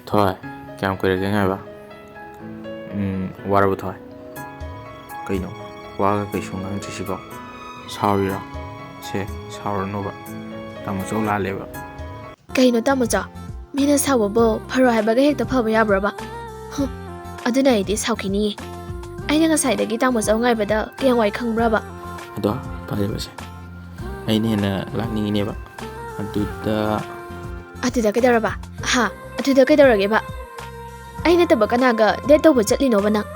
ꯊꯣꯏ ꯀꯌꯥꯝ ꯀꯨꯏꯔꯒꯦ ꯉꯥꯏꯕ? ꯋꯥꯔꯕ ꯊꯣꯏ? ꯀꯩꯅꯣ ꯋꯥꯒ ꯀꯩꯁꯨ ꯉꯥꯡꯗ꯭ꯔꯤꯁꯤꯕꯣ? ꯁꯥꯎꯔꯤꯔꯣ? ꯁꯦ ꯁꯥꯎꯔꯅꯨꯕ, ꯇꯥꯃꯣꯆꯧ ꯂꯥꯜꯂꯦꯕ. ꯀꯩꯅꯣ ꯇꯥꯃꯣꯆꯧ? ꯃꯤꯅ ꯁꯥꯎꯕꯕꯨ ꯐꯔꯣ ꯍꯥꯏꯕꯒ ꯍꯦꯛꯇ ꯐꯕ ꯌꯥꯕ꯭ꯔꯕ? ꯑꯗꯨꯅ ꯑꯩꯗꯤ ꯁꯥꯎꯈꯤꯅꯤꯌꯦ. ꯑꯩꯅ ꯉꯁꯥꯏꯗꯒꯤ ꯇꯥꯃꯣꯆꯧ ꯉꯥꯏꯕꯗ ꯀꯌꯥꯝ ꯋꯥꯏ ꯈꯪꯕ꯭ꯔꯕ? ꯑꯗꯣ ꯐꯔꯦꯕꯁꯦ, ꯑꯩꯅ ꯍꯦꯟꯅ ꯂꯥꯛꯅꯤꯡꯉꯤꯅꯦꯕ. ꯑꯗꯨꯗ ꯀꯩꯗꯧꯔꯕ? ꯑꯗꯨꯗ ꯀꯩꯗꯧꯔꯒꯦꯕ? ꯑꯩ ꯅꯠꯇꯕ ꯀꯅꯥꯒ ꯗꯦꯠ ꯇꯧꯕ ꯆꯠꯂꯤꯅꯣꯕ ꯅꯪ?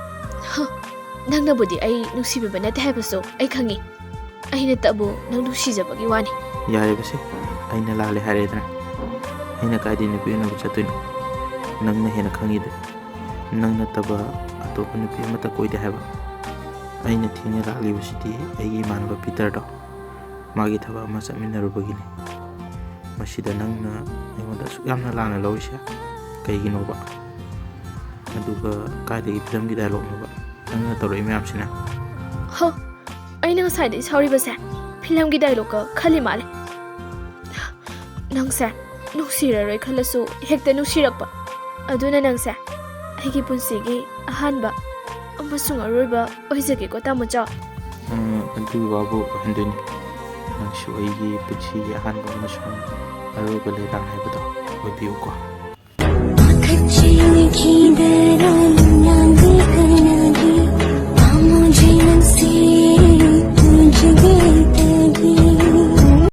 ꯅꯪꯅꯕꯨꯗꯤ ꯑꯩ ꯅꯨꯡꯁꯤꯕꯤꯕ ꯅꯠꯇꯦ ꯍꯥꯏꯕꯁꯨ ꯑꯩ ꯈꯪꯉꯤ. ꯑꯩꯅꯇꯕꯨ ꯅꯪ ꯅꯨꯡꯁꯤꯖꯕꯒꯤ ꯋꯥꯅꯤ. ꯌꯥꯔꯦꯕꯁꯦ, ꯑꯩꯅ ꯂꯥꯜꯂꯦ ꯍꯥꯏꯔꯦꯗꯅ. ꯑꯩꯅ ꯀꯥꯏꯗꯩ ꯅꯨꯄꯤ ꯎꯅꯕ ꯆꯠꯇꯣꯏꯅꯣ? ꯅꯪꯅ ꯍꯦꯟꯅ ꯈꯪꯉꯤꯗ. ꯅꯪ ꯅꯠꯇꯕ ꯑꯇꯣꯞꯄ ꯅꯨꯄꯤ ꯑꯃꯠꯇ ꯀꯣꯏꯗꯦ ꯍꯥꯏꯕ. ꯑꯩꯅ ꯊꯦꯡꯅ ꯂꯥꯛꯂꯤꯕꯁꯤꯗꯤ ꯑꯩꯒꯤ ꯏꯃꯥꯟꯅꯕ ꯄꯤꯇꯔꯗꯣ, ꯃꯥꯒꯤ ꯊꯕꯛ ꯑꯃ ꯆꯠꯃꯤꯟꯅꯔꯨꯕꯒꯤꯅꯤ. ꯃꯁꯤꯗ ꯅꯪꯅ ꯑꯩꯉꯣꯟꯗ ꯑꯁꯨꯛ ꯌꯥꯝꯅ ꯂꯥꯟꯅ ꯂꯧꯔꯤꯁꯦ ꯀꯩꯒꯤꯅꯣꯕ? ꯑꯗꯨꯒ ꯀꯥꯏꯗꯒꯤ ꯐꯤꯂꯝꯒꯤ ꯗꯥꯏꯂꯣꯛꯅꯣꯕ ꯅꯪꯅ ꯇꯧꯔꯛꯏ ꯃꯌꯥꯝꯁꯤꯅ? ꯑꯩꯅ ꯉꯁꯥꯏꯗꯒꯤ ꯁꯥꯎꯔꯤꯕꯁꯦ ꯐꯤꯂꯝꯒꯤ ꯗꯥꯏꯂꯣꯛꯀ ꯈꯜꯂꯤ ꯃꯥꯜꯂꯦ. ꯅꯪꯁꯦ ꯅꯨꯡꯁꯤꯔꯔꯣꯏ ꯈꯜꯂꯁꯨ ꯍꯦꯛꯇ ꯅꯨꯡꯁꯤꯔꯛꯄ. ꯑꯗꯨꯅ ꯅꯪꯁꯦ ꯑꯩꯒꯤ ꯄꯨꯟꯁꯤꯒꯤ ꯑꯍꯥꯟꯕ ꯑꯃꯁꯨꯡ ꯑꯔꯣꯏꯕ ꯑꯣꯏꯖꯒꯦꯀꯣ ꯇꯥꯃꯣꯆꯧ. ꯑꯗꯨꯒꯤ ꯋꯥꯕꯨ ꯑꯣꯏꯍꯟꯗꯣꯏꯅꯤ. ꯅꯪꯁꯨ ꯑꯩꯒꯤ ꯄꯨꯟꯁꯤꯒꯤ ꯑꯍꯥꯟꯕ ꯑꯃꯁꯨꯡ ꯑꯔꯣꯏꯕ ꯂꯩꯔꯥꯡ ꯍꯥꯏꯕꯗꯣ ꯑꯣꯏꯕꯤꯌꯨꯀꯣ.